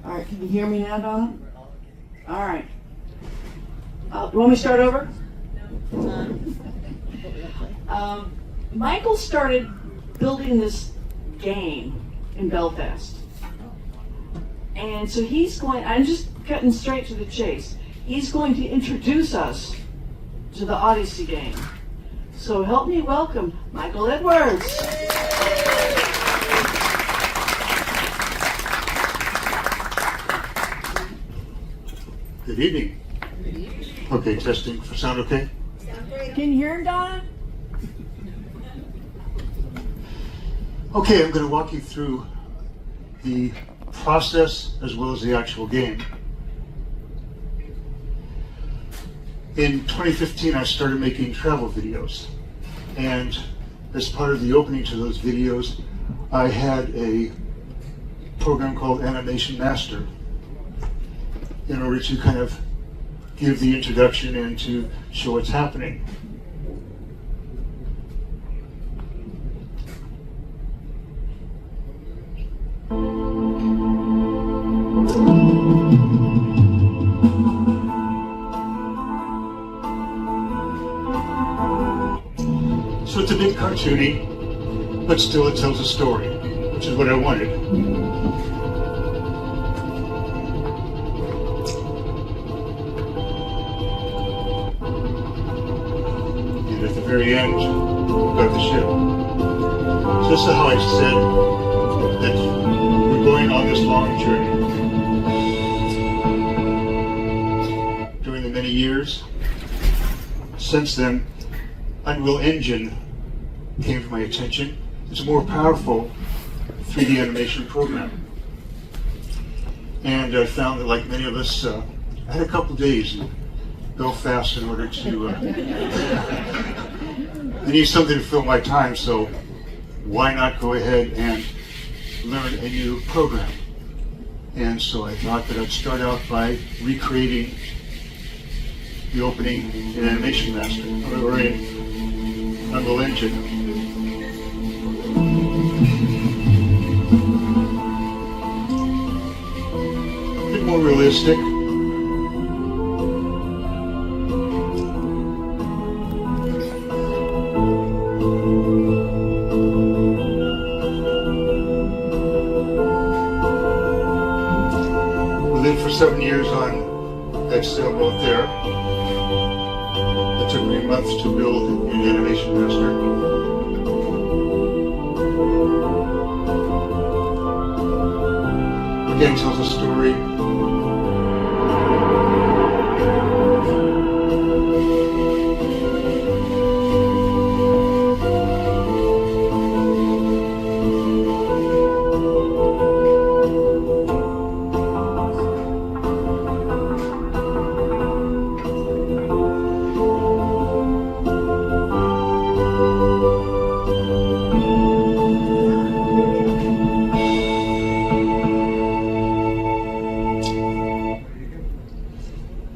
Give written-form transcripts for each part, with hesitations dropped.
All right, can you hear me now, Donna? All right. You want me to start over? Michael started building this game in Belfast. And so I'm just cutting straight to the chase. He's going to introduce us to the Oddyssey game. So help me welcome Michael Edwards. Good evening. Okay, testing for sound okay? Can you hear him, Donna? Okay, I'm going to walk you through the process as well as the actual game. In 2015, I started making travel videos, and as part of the opening to those videos, I had a program called Animation Master in order to kind of give the introduction and to show what's happening. So it's a bit cartoony, but still it tells a story, which is what I wanted. And at the very end, we've got the ship. So this is how I said that we're going on this long journey. During the many years since then, Unreal Engine came to my attention. It's a more powerful 3D animation program. And I found that, like many of us, I had a couple days in Belfast in order to, I need something to fill my time, so why not go ahead and learn a new program? And so I thought that I'd start out by recreating the opening in Animation Master, or in Unreal Engine. A bit more realistic. We lived for 7 years on that sailboat there. It took me months to build in Animation Master. Again, tells a story.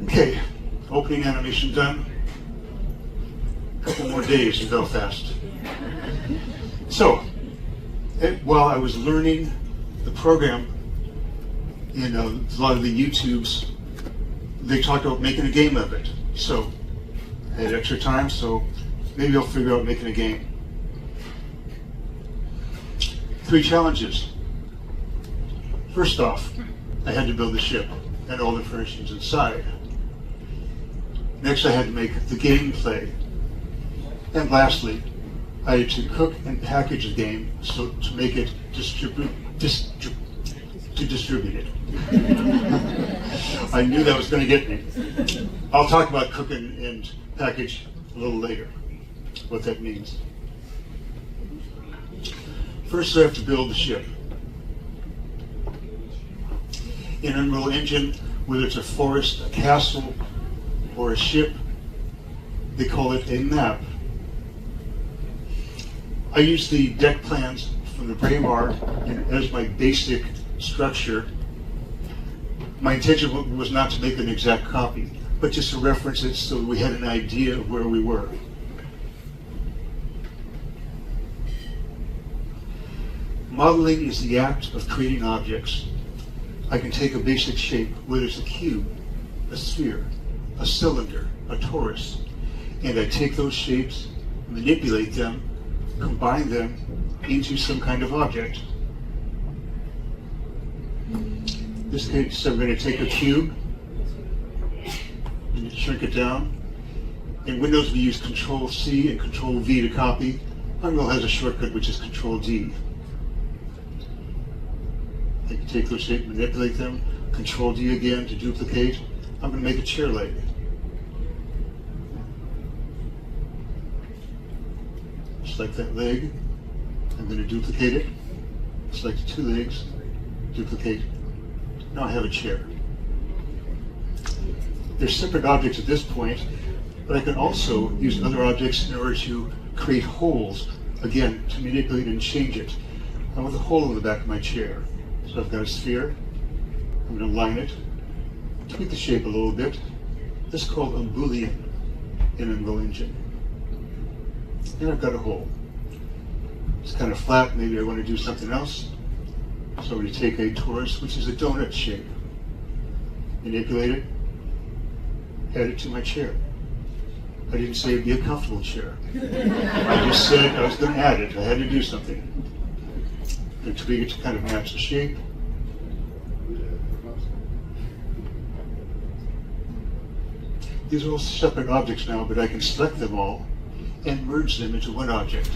Okay, opening animation done. A couple more days in Belfast. So, while I was learning the program, in a lot of the YouTubes, they talked about making a game of it. So, I had extra time, so maybe I'll figure out making a game. 3 challenges. First off, I had to build the ship and all the furnishings inside. Next, I had to make the gameplay. And lastly, I had to cook and package the game so to make it distribute it. I knew that was going to get me. I'll talk about cook and package a little later, what that means. First, I have to build the ship. In Unreal Engine, whether it's a forest, a castle, or a ship, they call it a map. I use the deck plans from the Braemar as my basic structure. My intention was not to make an exact copy, but just to reference it so we had an idea of where we were. Modeling is the act of creating objects. I can take a basic shape, whether it's a cube, a sphere, a cylinder, a torus, and I take those shapes, manipulate them, combine them into some kind of object. In this case, I'm going to take a cube and shrink it down. In Windows, we use Control-C and Control-V to copy. Unreal has a shortcut which is Control-D. I can take those shapes, manipulate them, Control-D again to duplicate. I'm going to make a chair leg. Select that leg. I'm going to duplicate it. Select the two legs, duplicate. Now I have a chair. They're separate objects at this point, but I can also use other objects in order to create holes, again, to manipulate and change it. I want the hole in the back of my chair. So I've got a sphere. I'm going to line it, tweak the shape a little bit. This is called a Boolean in Unreal Engine. And I've got a hole. It's kind of flat, maybe I want to do something else. So I'm going to take a torus, which is a donut shape, manipulate it, add it to my chair. I didn't say it'd be a comfortable chair. I just said I was going to add it. I had to do something. And tweak it to kind of match the shape. These are all separate objects now, but I can select them all and merge them into one object.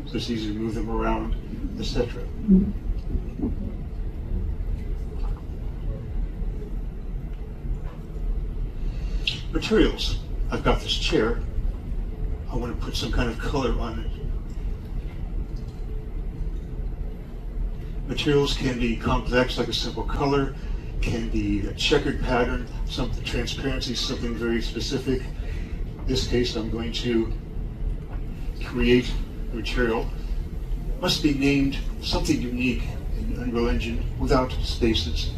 So it's easy to move them around, etc. Materials. I've got this chair. I want to put some kind of color on it. Materials can be complex, like a simple color, can be a checkered pattern, something transparency, something very specific. In this case, I'm going to create a material. Must be named something unique in Unreal Engine without spaces.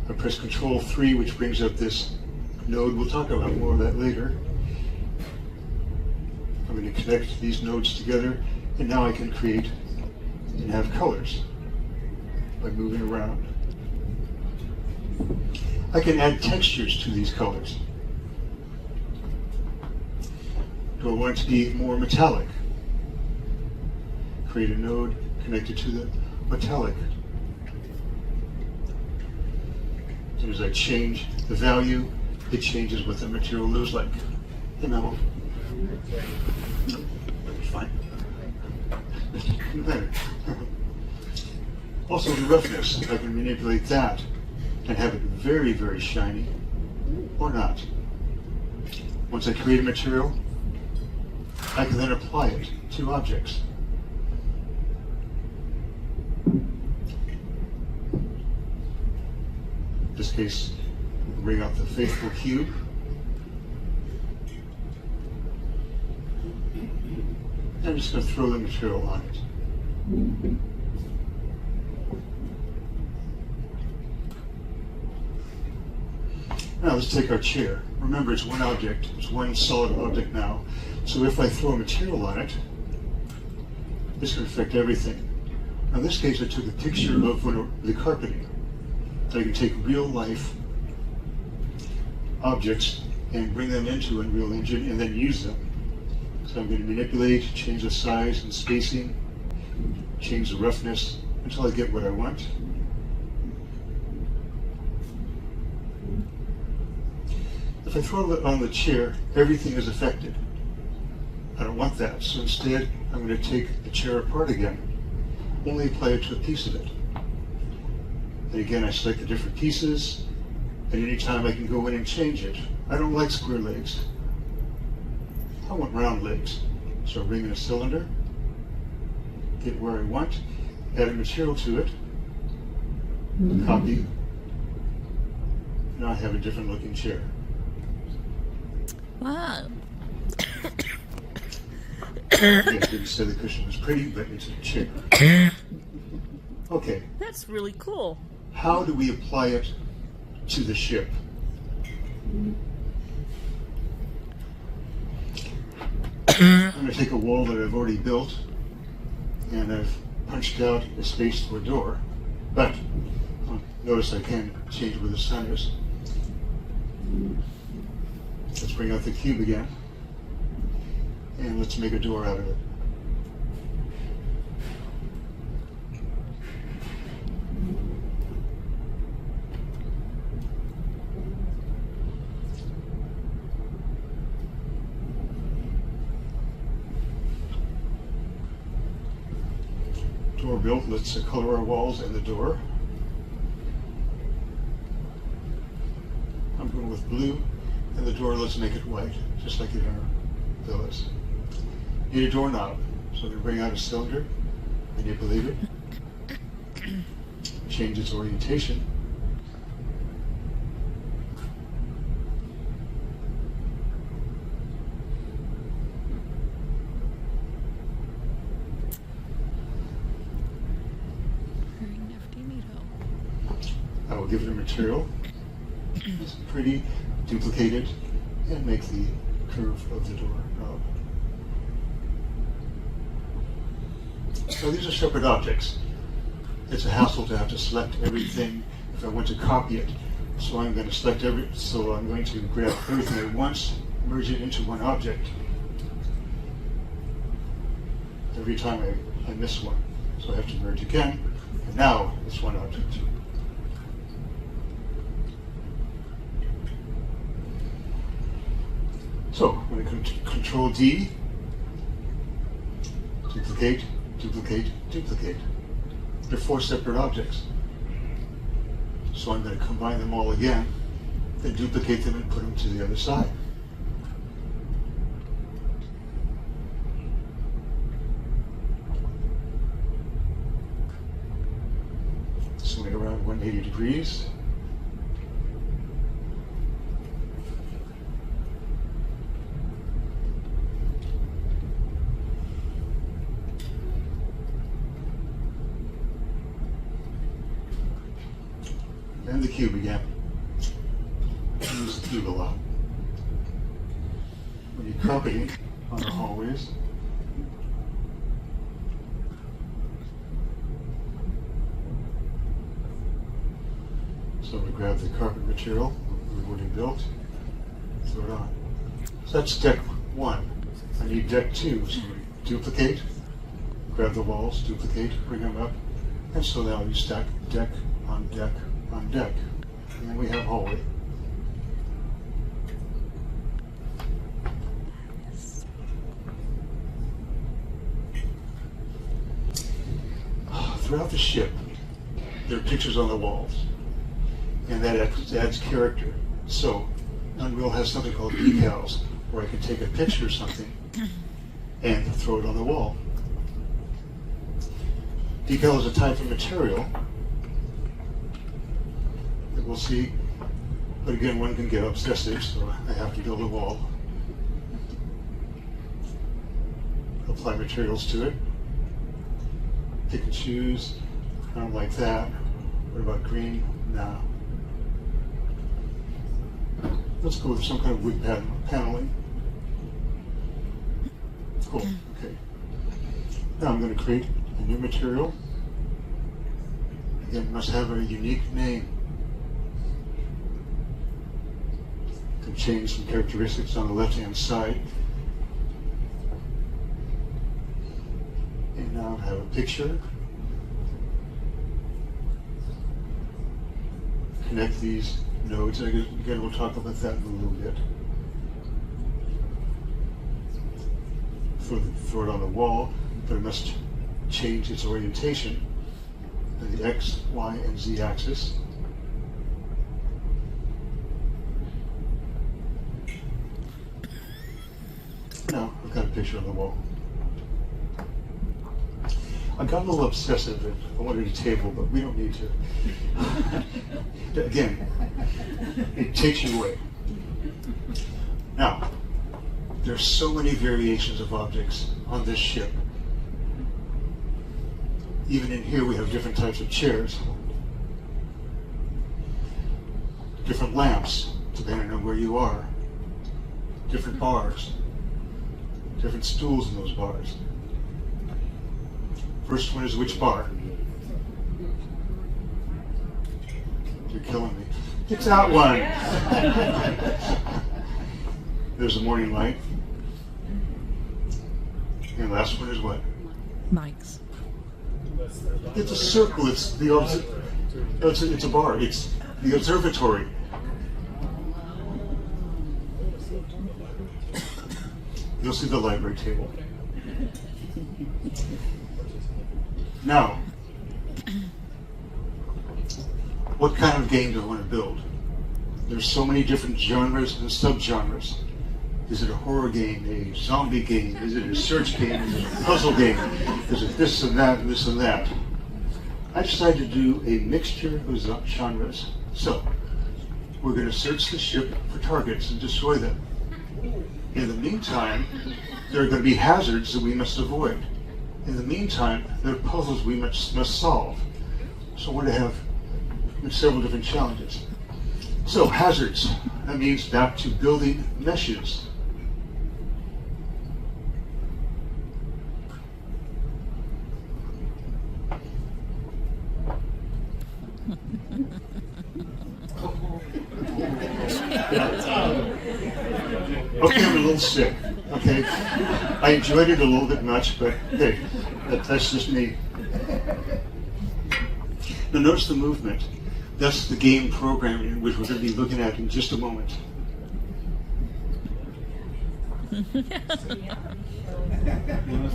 I press Control-3, which brings up this node. We'll talk about more of that later. I'm going to connect these nodes together, and now I can create and have colors by moving around. I can add textures to these colors. Do I want it to be more metallic? Create a node connected to the metallic. As soon as I change the value, it changes what the material looks like. Hey, Memo. Fine. Better. Also, the roughness, I can manipulate that and have it very, very shiny, or not. Once I create a material, I can then apply it to objects. In this case, we'll bring out the faithful cube. I'm just going to throw the material on it. Now let's take our chair. Remember, it's one object. It's one solid object now. So if I throw a material on it, this can affect everything. Now in this case, I took a picture of the carpeting. So I can take real life objects and bring them into Unreal Engine and then use them. So I'm going to manipulate, change the size and spacing, change the roughness until I get what I want. If I throw it on the chair, everything is affected. I don't want that, so instead I'm going to take the chair apart again, only apply it to a piece of it. And again, I select the different pieces, and anytime I can go in and change it. I don't like square legs. I want round legs. So I bring in a cylinder, get where I want, add a material to it, copy. Now I have a different looking chair. Wow. I didn't say the cushion was pretty, but it's a chair. Okay. That's really cool. How do we apply it to the ship? I'm going to take a wall that I've already built, and I've punched out a space for a door, but notice I can change where the sun is. Let's bring out the cube again, and let's make a door out of it. Door built, let's color our walls and the door. I'm going with blue, and the door, let's make it white, just like in our villas. Need a doorknob, so I'm going to bring out a cylinder, manipulate it, change its orientation. I will give it a material. It's pretty, duplicate it, and make the curve of the door knob. So these are separate objects. It's a hassle to have to select everything if I want to copy it. So I'm going to select so I'm going to grab everything at once, merge it into one object. Every time I miss one. So I have to merge again, and now it's one object. So I'm going to Control D, duplicate, duplicate, duplicate. They're 4 separate objects. So I'm going to combine them all again, then duplicate them and put them to the other side. Swing around 180 degrees. And the cube again. Use the cube a lot. When you're carpeting on the hallways, so we grab the carpet material we've already built, throw it on. So that's deck 1. I need deck 2, so we duplicate, grab the walls, duplicate, bring them up, and so now you stack deck on deck on deck. And then we have hallway. Throughout the ship, there are pictures on the walls, and that adds character. So Unreal has something called decals, where I can take a picture of something and throw it on the wall. Decal is a type of material that we'll see, but again, one can get obsessive, so I have to build a wall. Apply materials to it. Pick and choose. I don't like that. What about green? No. Let's go with some kind of wood paneling. Cool. Okay. Now I'm going to create a new material. Again, it must have a unique name. Can change some characteristics on the left-hand side. And now I have a picture. Connect these nodes. Again, we'll talk about that in a little bit. Throw it on the wall, but it must change its orientation to the X, Y, and Z axis. Now I've got a picture on the wall. I got a little obsessive and I wanted a table, but we don't need to. Again, it takes you away. Now, there's so many variations of objects on this ship. Even in here, we have different types of chairs, different lamps, depending on where you are, different bars, different stools in those bars. First one is which bar? You're killing me. It's that one. There's a morning light. And the last one is what? Mike's. It's a circle. It's a bar. It's the observatory. You'll see the library table. Now, what kind of game do I want to build? There's so many different genres and subgenres. Is it a horror game, a zombie game? Is it a search game? Is it a puzzle game? Is it this and that and this and that? I decided to do a mixture of genres. So, we're going to search the ship for targets and destroy them. In the meantime, there are going to be hazards that we must avoid. In the meantime, there are puzzles we must solve. So we're going to have several different challenges. So hazards, that means back to building meshes. Okay, I'm a little sick. Okay, I enjoyed it a little bit much, but hey, that's just me. Now notice the movement. That's the game programming, which we're going to be looking at in just a moment. You want to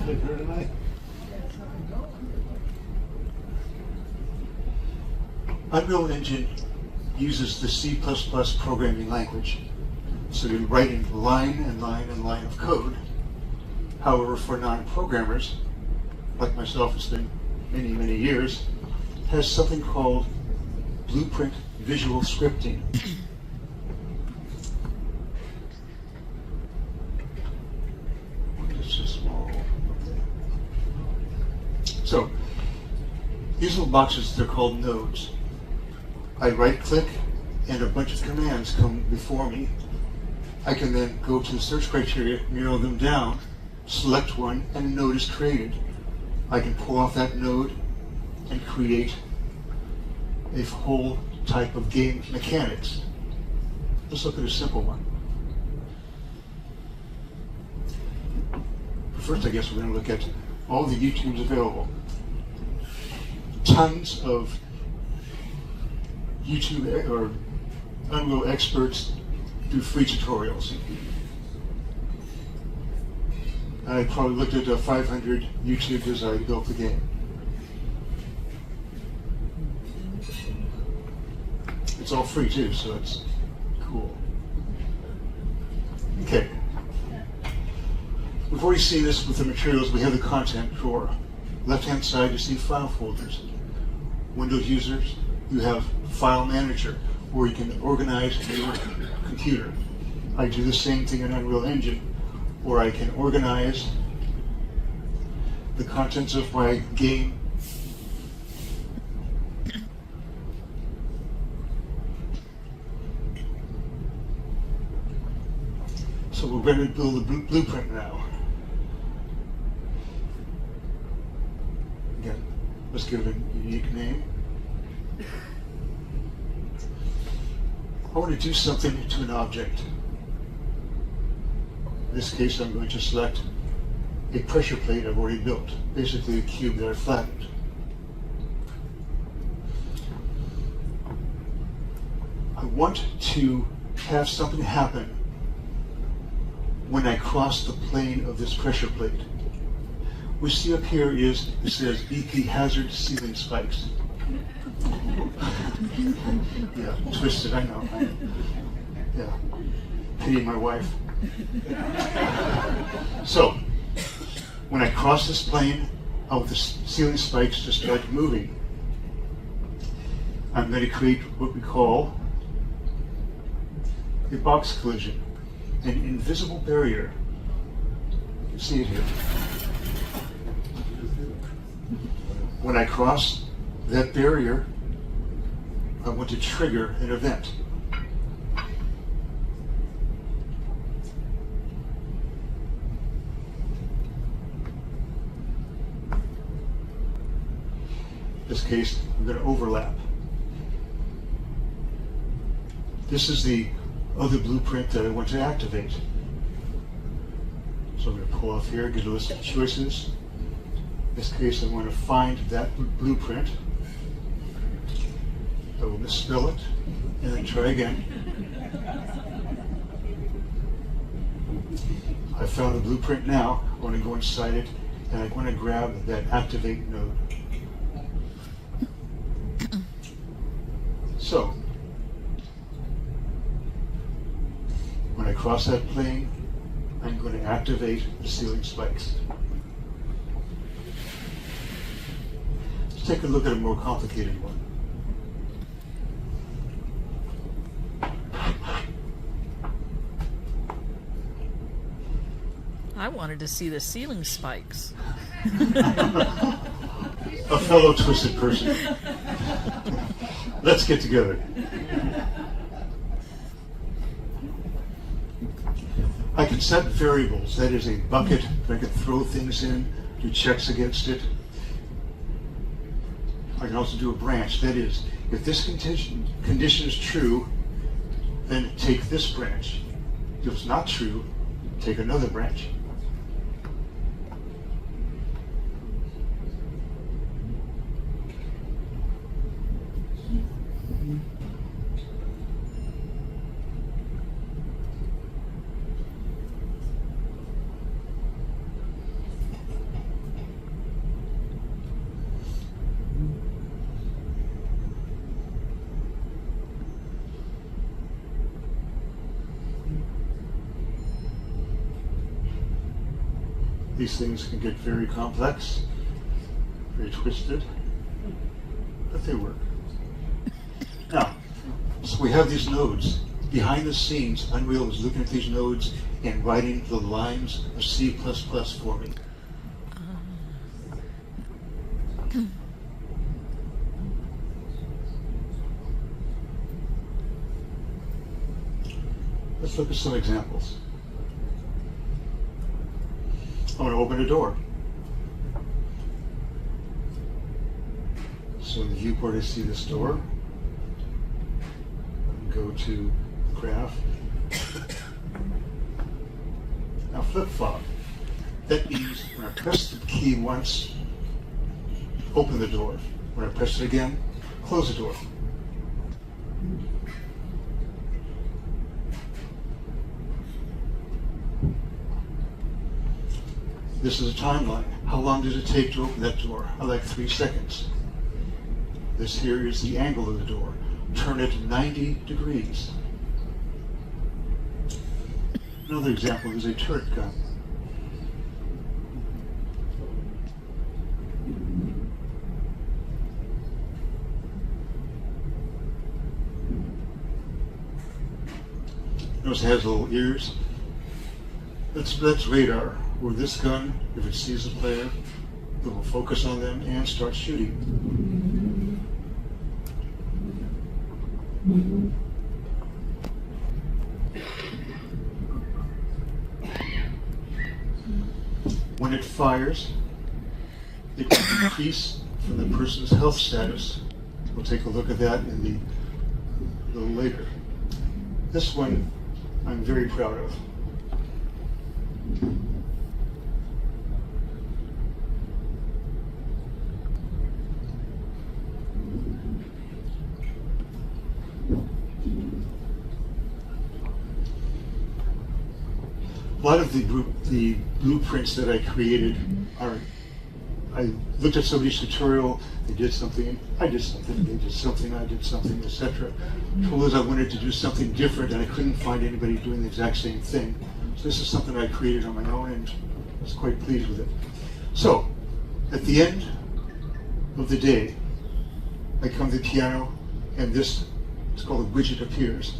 stay here tonight? Unreal Engine uses the C++ programming language. So you're writing line and line and line of code. However, for non-programmers, like myself, it's been many, many years, has something called blueprint visual scripting. It's just small. So, these little boxes, they're called nodes. I right-click, and a bunch of commands come before me. I can then go to the search criteria, narrow them down, select one, and a node is created. I can pull off that node and create a whole type of game mechanics. Let's look at a simple one. First, I guess we're going to look at all the YouTubes available. Tons of YouTube or Unreal experts do free tutorials. I probably looked at 500 YouTube as I built the game. It's all free too, so it's cool. Okay. We've already seen this with the materials. We have the content drawer. Left-hand side, you see file folders. Windows users, you have File Manager, where you can organize your computer. I do the same thing in Unreal Engine, where I can organize the contents of my game so we're ready to build a blueprint now. Again, let's give it a unique name. I want to do something to an object. In this case, I'm going to select a pressure plate I've already built, basically a cube that I flattened. I want to have something happen when I cross the plane of this pressure plate. What we see up here is, it says BP hazard ceiling spikes. Yeah, twisted, I know. Yeah, pity my wife. So, when I cross this plane, I want the ceiling spikes to start moving. I'm going to create what we call a box collision, an invisible barrier. You can see it here. When I cross that barrier, I want to trigger an event. this case, I'm going to overlap. This is the other blueprint that I want to activate. So I'm going to pull off here, get a list of choices. In this case, I want to find that blueprint. I will misspell it, and then try again. I found the blueprint now. I want to go inside it, and I want to grab that activate node. So, when I cross that plane, I'm going to activate the ceiling spikes. Let's take a look at a more complicated one. I wanted to see the ceiling spikes. A fellow twisted person. Let's get together. I can set variables. That is a bucket that I can throw things in, do checks against it. I can also do a branch. That is, if this condition is true, then take this branch. If it's not true, take another branch. These things can get very complex, very twisted, but they work. Now, so we have these nodes. Behind the scenes, Unreal is looking at these nodes and writing the lines of C++ for me. Let's look at some examples. I'm going to open a door. So in the viewport, I see this door. Go to graph. Now flip-flop. That means when I press the key once, open the door. When I press it again, close the door. This is a timeline. How long does it take to open that door? I like 3 seconds. This here is the angle of the door. Turn it 90 degrees. Another example is a turret gun. Notice it has little ears. That's radar. Where this gun, if it sees a player, it will focus on them and start shooting. When it fires, it can increase from the person's health status. We'll take a look at that in a little later. This one I'm very proud of. A lot of the blueprints that I created are, I looked at somebody's tutorial, they did something, I did something, they did something, I did something, etc. Told us I wanted to do something different and I couldn't find anybody doing the exact same thing. So this is something I created on my own and I was quite pleased with it. So, at the end of the day, I come to the piano and this, it's called a widget, appears.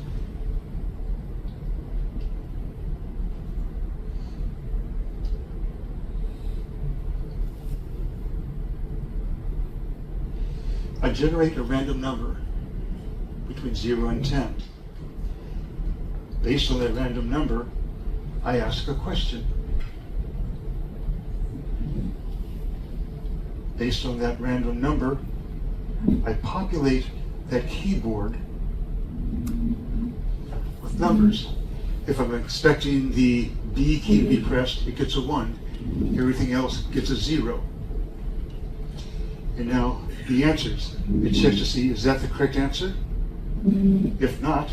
I generate a random number between 0 and 10. Based on that random number, I ask a question. Based on that random number, I populate that keyboard with numbers. If I'm expecting the B key to be pressed, it gets a 1. Everything else gets a 0. And now the answers. It checks to see, is that the correct answer? If not,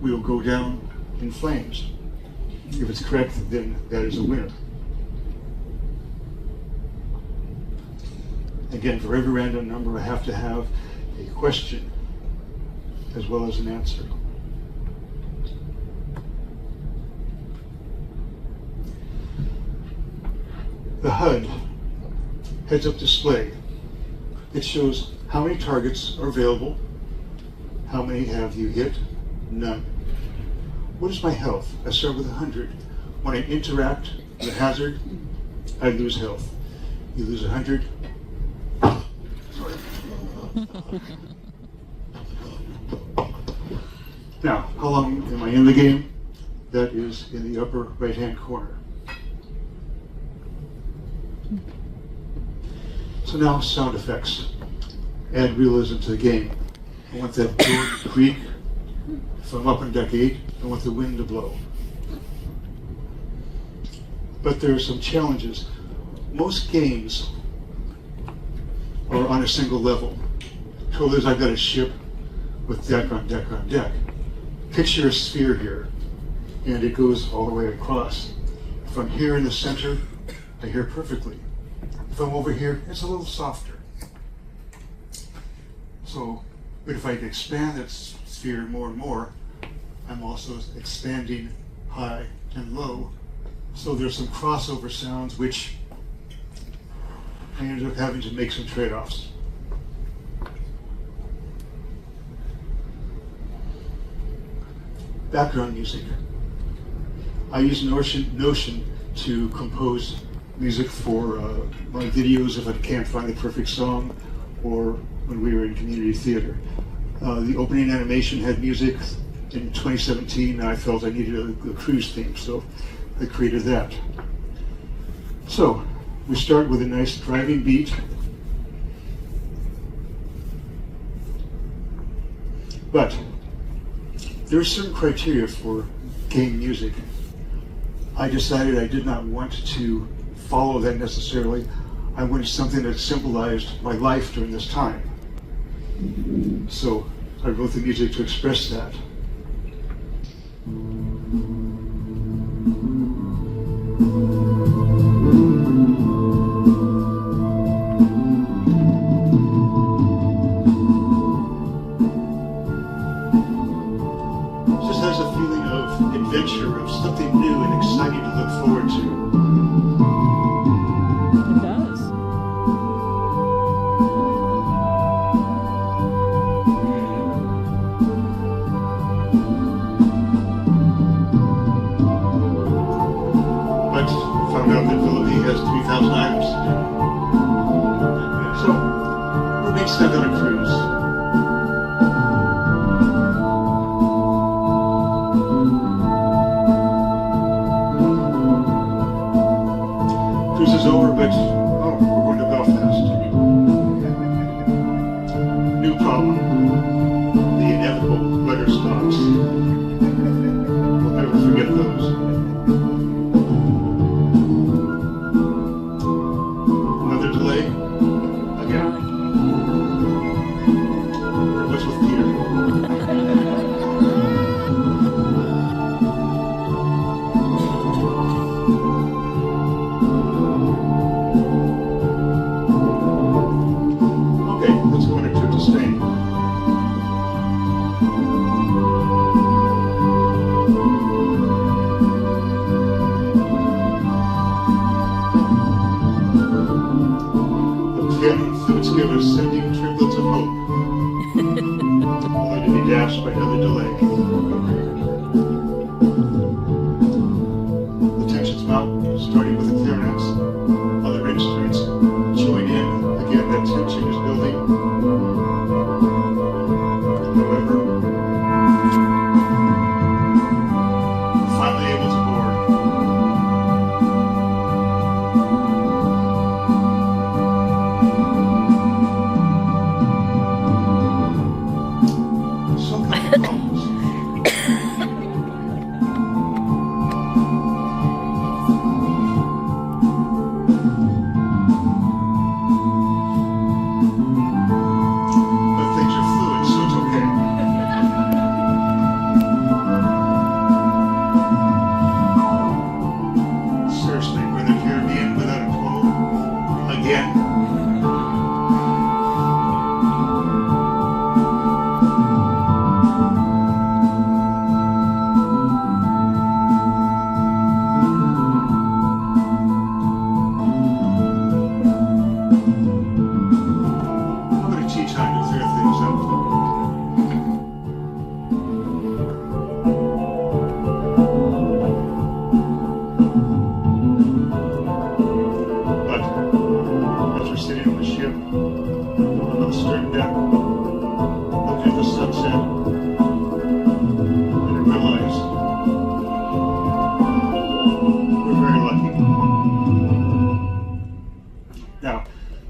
we will go down in flames. If it's correct, then that is a winner. Again, for every random number, I have to have a question as well as an answer. The HUD, heads-up display, it shows how many targets are available, how many have you hit, none. What is my health? I start with 100. When I interact with a hazard, I lose health. You lose 100. Sorry. Now, how long am I in the game? That is in the upper right-hand corner. So now, sound effects. Add realism to the game. I want that door to creak. If I'm up on deck 8, I want the wind to blow. But there are some challenges. Most games are on a single level. Suppose I've got a ship with deck on deck on deck. Picture a sphere here, and it goes all the way across. If I'm here in the center, I hear perfectly. If I'm over here, it's a little softer. So, but if I expand that sphere more and more, I'm also expanding high and low. So there's some crossover sounds which I ended up having to make some trade-offs. Background music. I use Notion to compose music for my videos if I can't find the perfect song, or when we were in community theater. The opening animation had music in 2017, and I felt I needed a cruise theme, so I created that. So, we start with a nice driving beat. But there are certain criteria for game music. I decided I did not want to follow that necessarily. I wanted something that symbolized my life during this time. So I wrote the music to express that. Just has a feeling of adventure, of something new and exciting to look forward to. It does. But found out that Villa Vie has 3,000 items to do. So, we're being sent on a cruise. Cruise is over, but oh, we're going to Belfast. New problem. The inevitable letter stops. We'll never forget those. Another delay. Again.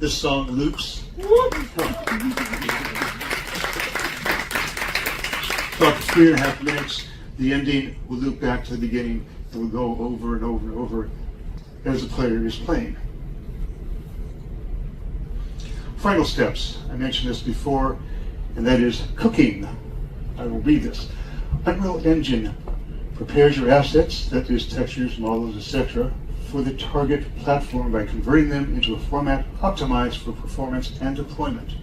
this song loops. About 3.5 minutes, the ending will loop back to the beginning and will go over and over and over as the player is playing. Final steps. I mentioned this before, and that is cooking. I will read this. Unreal Engine prepares your assets, that is textures, models, etc., for the target platform by converting them into a format optimized for performance and deployment.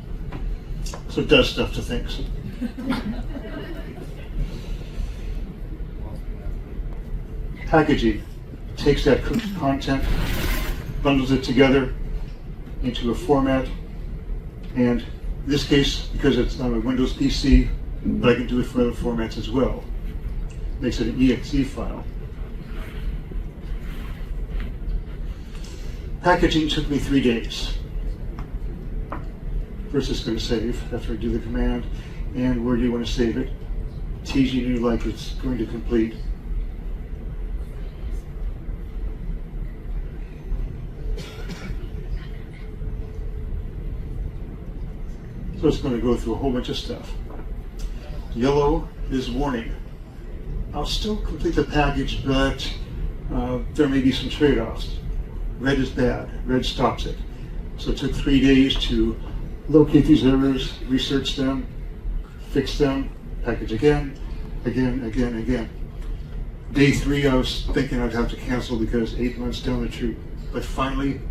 So it does stuff to things. Packaging takes that cooked content, bundles it together into a format, and in this case, because it's on a Windows PC, but I can do it for other formats as well. Makes it an exe file. Packaging took me 3 days. First it's going to save after I do the command, and where do you want to save it? teasing you like it's going to complete. So it's going to go through a whole bunch of stuff. Yellow is warning. I'll still complete the package, but there may be some trade-offs. Red is bad. Red stops it. So it took 3 days to locate these errors, research them, fix them, package again. Day 3, I was thinking I'd have to cancel because 8 months down the tube. But finally,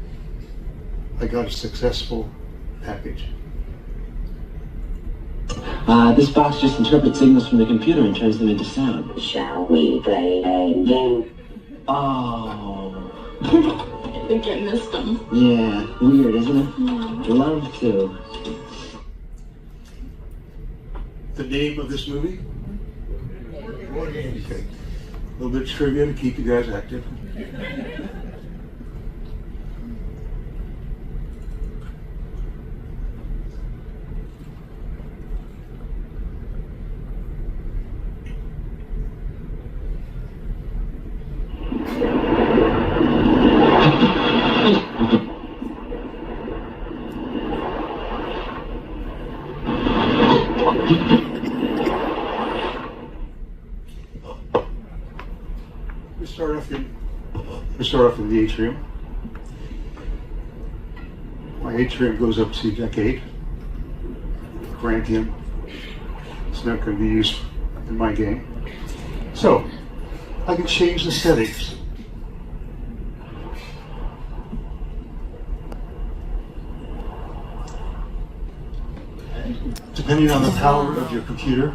I got a successful package. This box just interprets signals from the computer and turns them into sound. Shall we play a game? Oh. I think I missed them. Yeah, weird, isn't it? Yeah. Love to. The name of this movie? Okay. A little bit of trivia to keep you guys active. We start off in the atrium. My atrium goes up to deck 8. Grantium. It's not going to be used in my game. So, I can change the settings. Depending on the power of your computer,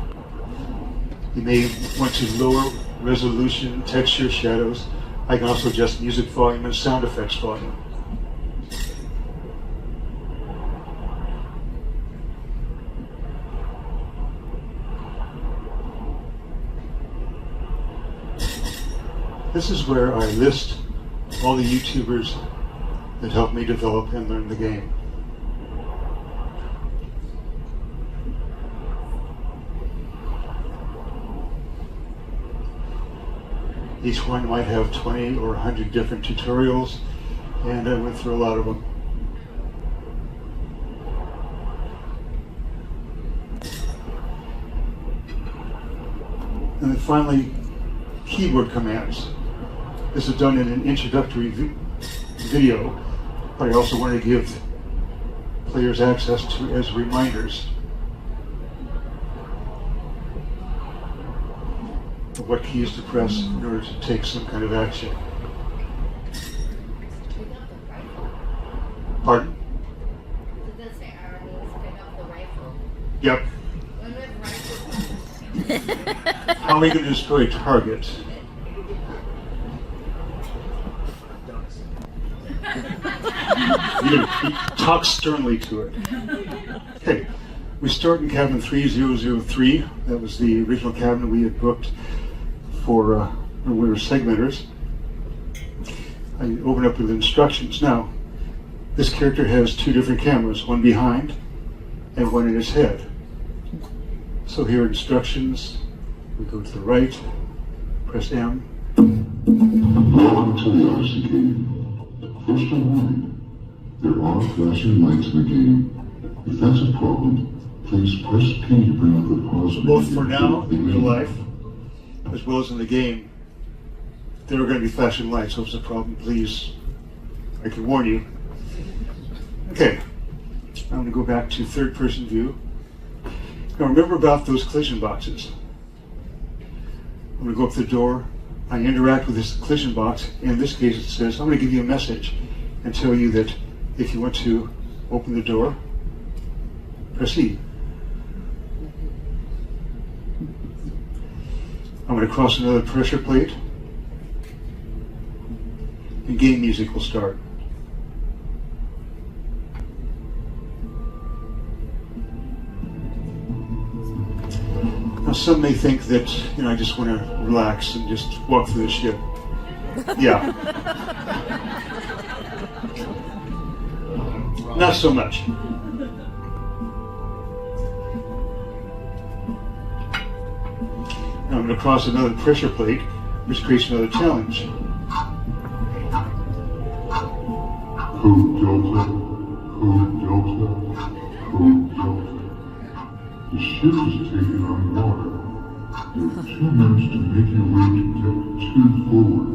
you may want to lower resolution, texture, shadows. I can also adjust music volume and sound effects volume. This is where I list all the YouTubers that helped me develop and learn the game. Each one might have 20 or 100 different tutorials, and I went through a lot of them. And then finally, keyboard commands. This is done in an introductory video, but I also want to give players access to as reminders of what keys to press in order to take some kind of action. Pardon? Did this say our needs pick up the rifle? Yep. When we have rifles. How are we going to destroy a target? You talk sternly to it. Okay, we start in cabin 3003. That was the original cabin we had booked for when we were segmenters. I open up with instructions. Now, this character has 2 different cameras, one behind and one in his head. So here are instructions. We go to the right, press M. Welcome to the Oddyssey game. First and warning, There are flashing lights in the game. If that's a problem, please press P to bring up the pause menu. Both for now, in real life, as well as in the game, there are going to be flashing lights, so if it's a problem, please, I can warn you. Okay, I'm going to go back to third-person view. Now remember about those collision boxes. I'm going to go up to the door. I interact with this collision box. In this case, it says, I'm going to give you a message and tell you that if you want to open the door, press E. I'm going to cross another pressure plate, and game music will start. Now, some may think that, I just want to relax and just walk through the ship. Yeah. Not so much. Now I'm going to cross another pressure plate, which creates another challenge. Code Delta, Code Delta, Code Delta. The ship is taking on water. You have 2 minutes to make your way to deck 2 forward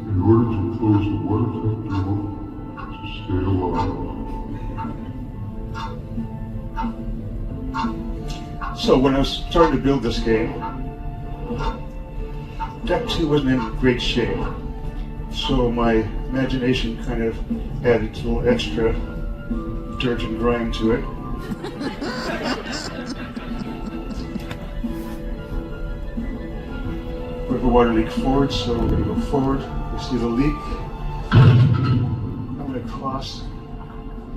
in order to close the watertight door to stay alive. So when I was starting to build this game, deck 2 wasn't in great shape. So my imagination kind of added a little extra dirt and grime to it. We have a water leak forward, so we're going to go forward. We see the leak. I'm going to cross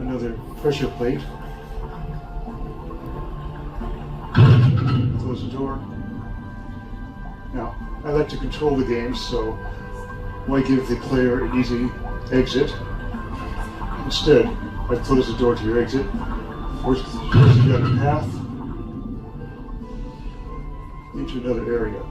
another pressure plate. Close the door. Now, I like to control the game, so why give the player an easy exit? Instead, I close the door to your exit, force you down a path into another area.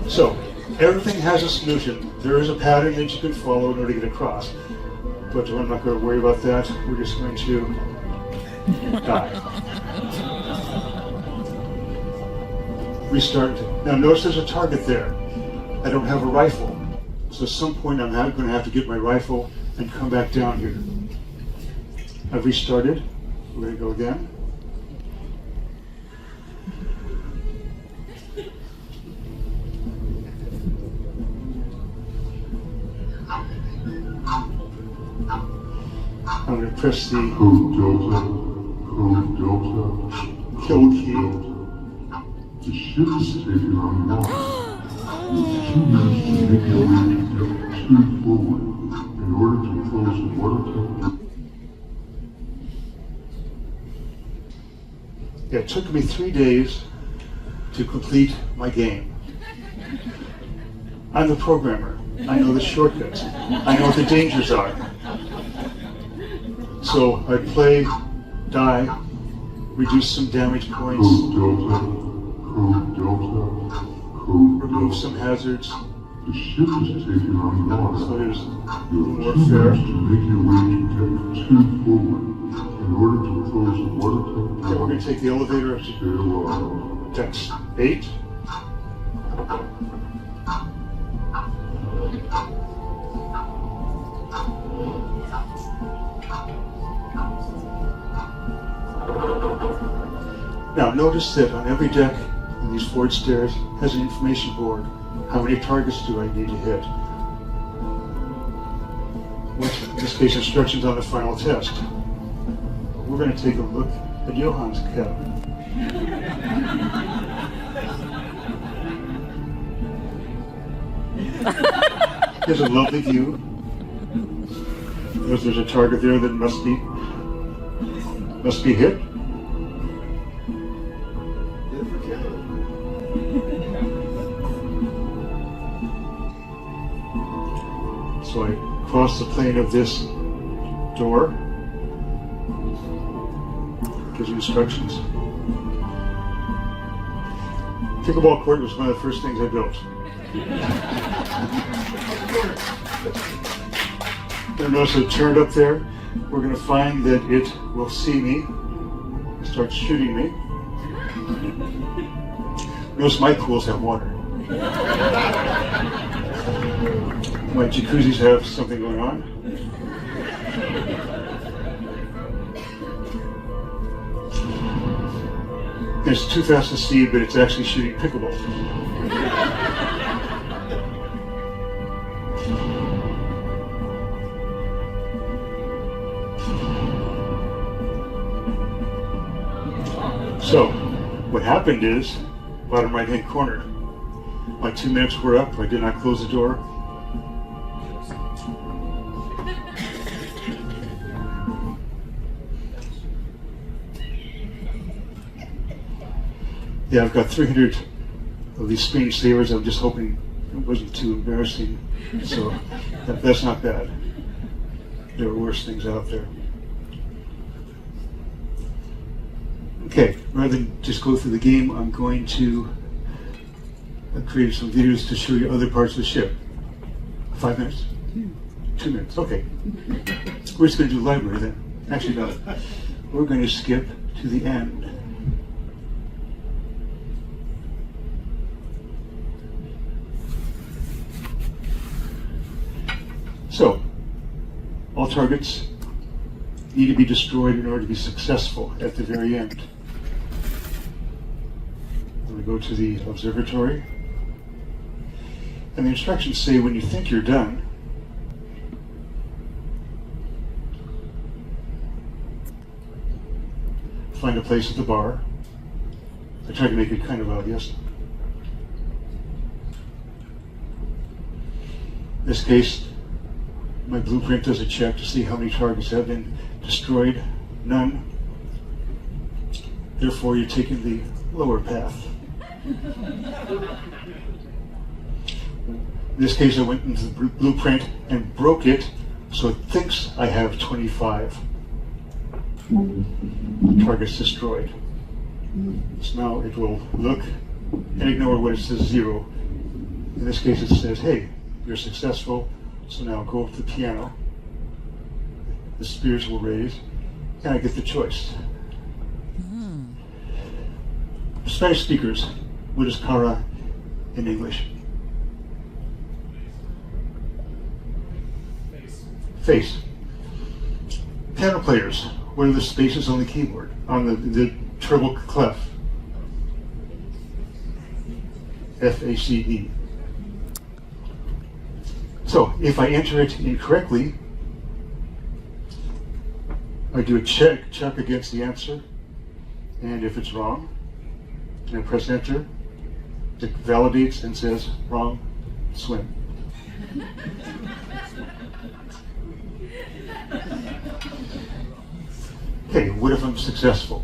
So, everything has a solution. There is a pattern that you can follow in order to get across. But I'm not going to worry about that. We're just going to die. Restart. Now notice there's a target there. I don't have a rifle. So at some point I'm going to have to get my rifle and come back down here. I've restarted. We're going to go again. I'm going to press the Code Delta, kill key. The ship is taking on water. You have 2 minutes to make your way to deck 2 forward in order to close the watertight door. Yeah, it took me 3 days to complete my game. I'm the programmer. I know the shortcuts. I know what the dangers are. So I play, die, reduce some damage points, Code Delta, remove some hazards. The ship is taking on water. So there's You more have 2 fair. minutes to make your way to deck 2 forward in order to close the watertight Okay, we're door going to take the elevator up to to stay alive. deck 8. Now notice that on every deck in these forward stairs has an information board. How many targets do I need to hit? Which, in this case, instructions on the final test. We're going to take a look at Johann's cabin. Here's a lovely view. Notice there's a target there that must be hit. So I cross the plane of this door. Gives you instructions. Pickleball court was one of the first things I built. You'll notice it turned up there. We're going to find that it will see me and start shooting me. Notice my pools have water. My jacuzzis have something going on. It's too fast to see, but it's actually shooting pickleball. So, what happened is, bottom right-hand corner, my 2 minutes were up. I did not close the door. Yeah, I've got 300 of these screensavers. I'm just hoping it wasn't too embarrassing. So that's not bad. There are worse things out there. Okay, rather than just go through the game, I'm going to create some videos to show you other parts of the ship. 5 minutes? 2 minutes, okay. We're just going to do library then. Actually, no. We're going to skip to the end. So, all targets need to be destroyed in order to be successful at the very end. I'm going to go to the observatory. And the instructions say when you think you're done, find a place at the bar. I tried to make it kind of obvious. In this case, my blueprint does a check to see how many targets have been destroyed. None. Therefore, you're taking the lower path. In this case, I went into the blueprint and broke it, so it thinks I have 25 targets destroyed. So now it will look and ignore what it says 0. In this case, it says, hey, you're successful. So now go up to the piano, the spears will raise, and I get the choice. Spanish speakers, what is cara in English? Face. Piano players, what are the spaces on the keyboard, on the treble clef? F-A-C-E. So, if I enter it incorrectly, I do a check against the answer, and if it's wrong, and I press enter, it validates and says, wrong, swim. Okay, what if I'm successful?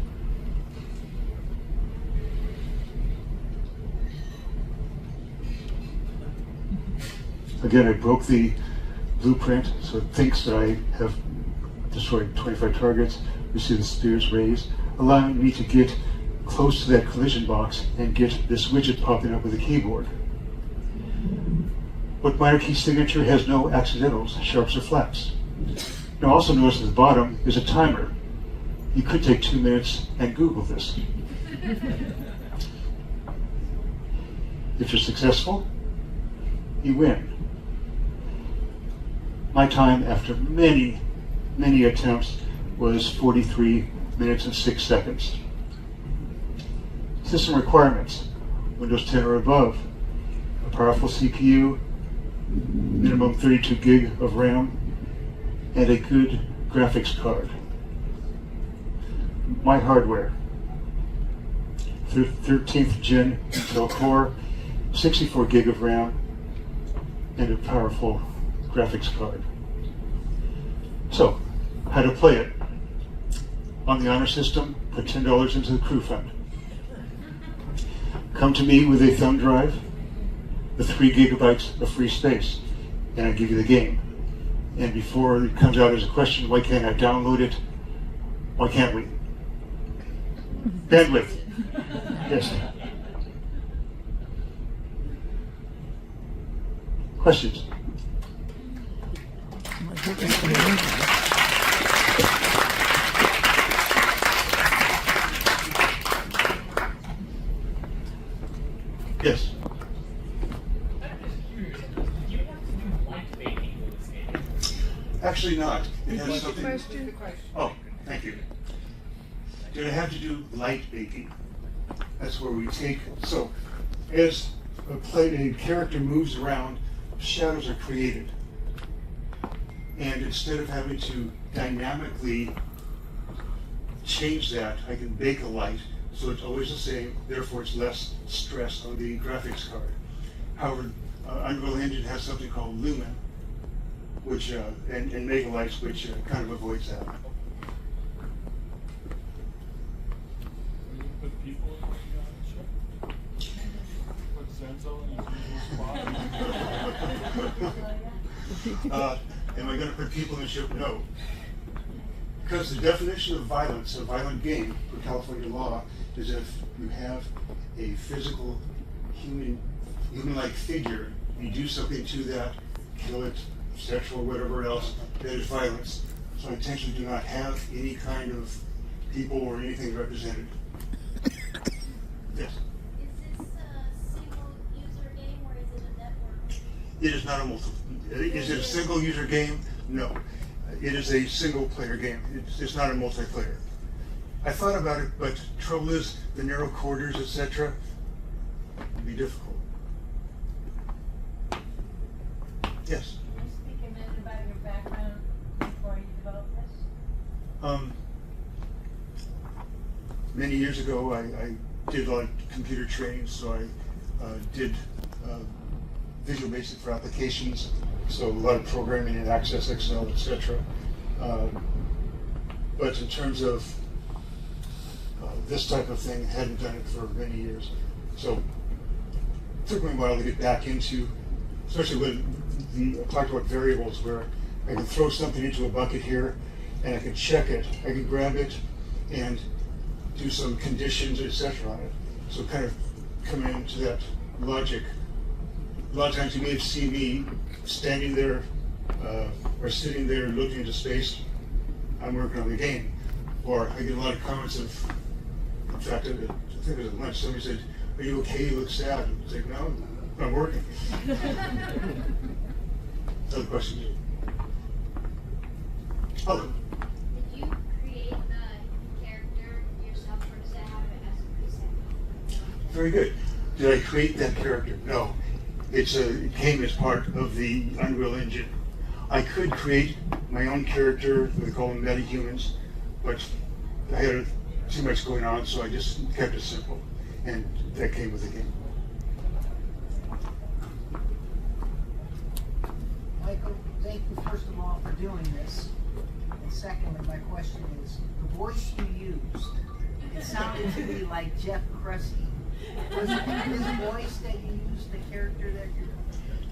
Again, I broke the blueprint, so it thinks that I have destroyed 25 targets. We see the spears raise, allowing me to get close to that collision box and get this widget popping up with the keyboard. What minor key signature has no accidentals, sharps or flats? Now also notice at the bottom is a timer. You could take 2 minutes and Google this. If you're successful, you win. My time after many attempts was 43 minutes and 6 seconds. System requirements, Windows 10 or above, a powerful CPU, minimum 32 gig of RAM, and a good graphics card. My hardware, 13th gen Intel Core, 64 gig of RAM, and a powerful graphics card. So, how to play it? On the honor system, put $10 into the crew fund. Come to me with a thumb drive with 3 gigabytes of free space, and I give you the game. And before it comes out as a question, why can't I download it? Why can't we? Bandwidth. Yes. Questions? Yes. Actually not. It has something. Oh, thank you. Did I have to do light baking? That's where we take. So, as a character moves around, shadows are created, and instead of having to dynamically change that, I can bake a light so it's always the same. Therefore, it's less stress on the graphics card. However, Unreal Engine has something called Lumen, which and Megalights, which kind of avoids that. Put people in the ship? Put Senzo in his usual spot? Am I going to put people in the ship? No. Because the definition of violence, a violent game for California law, is if you have a physical, human-like figure, you do something to that, kill it, sexual, whatever else, that is violence. So I intentionally do not have any kind of people or anything represented. Yes? Is this a single user game or is it a network? It is not a is it a single user game? No. It is a single player game. It's not a multiplayer. I thought about it, but trouble is the narrow quarters, etc. would be difficult. Yes? Can you speak a minute about your background before you developed this? Many years ago, I did a lot of computer training, so I did Visual Basic for applications, so a lot of programming in Access, Excel, etc. But in terms of this type of thing, hadn't done it for many years. So it took me a while to get back into, especially when I talked about variables, where I can throw something into a bucket here, and I can check it. I can grab it and do some conditions, etc. on it. So kind of coming into that logic. A lot of times you may have seen me standing there or sitting there looking into space. I'm working on the game. Or I get a lot of comments of, in fact, I think it was at lunch, somebody said, "Are you okay? You look sad." It's like, no, I'm working. Other questions? Oh. Did you create the character yourself or does it have it as a preset? Very good. Did I create that character? No. It came as part of the Unreal Engine. I could create my own character, they call them metahumans, but I had too much going on, so I just kept it simple. And that came with the game. Michael, thank you first of all for doing this. And secondly, my question is, the voice you used, it sounded to me like Jeff Cressy. Was it his voice that you used, the character that you're...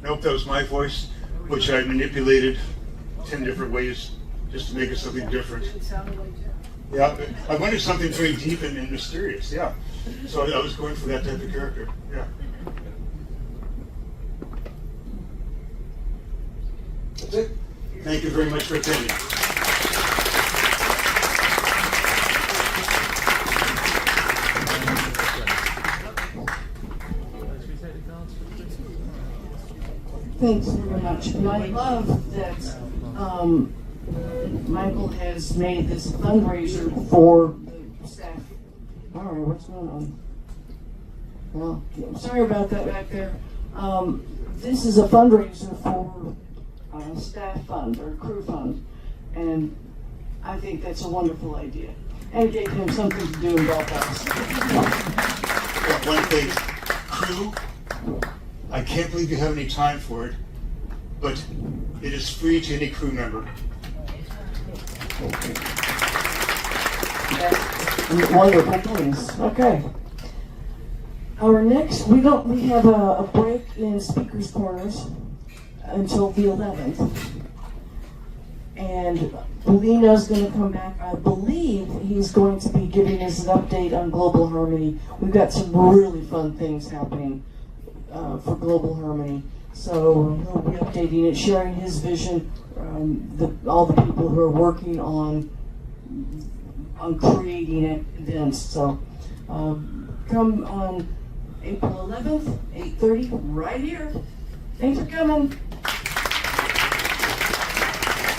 Nope, that was my voice, which I manipulated 10 different ways just to make it something different. It sounded like Jeff. Yeah, I wanted something very deep and mysterious, yeah. So I was going for that type of character, yeah. That's it. Thank you very much for attending. Thanks very much. And I love that Michael has made this fundraiser for the staff. All right, what's going on? Well, I'm sorry about that back there. This is a fundraiser for staff fund or crew fund, and I think that's a wonderful idea. And it gave him something to do in Belfast. Yeah, one thing, crew, I can't believe you have any time for it, but it is free to any crew member. That's wonderful, please. Okay. Our next, we have a break in Speakers Corners until the 11th. And Bolino's going to come back. I believe he's going to be giving us an update on Global Harmony. We've got some really fun things happening for Global Harmony. So he'll be updating it, sharing his vision, all the people who are working on creating it, events. So come on April 11th, 8:30, right here. Thanks for coming.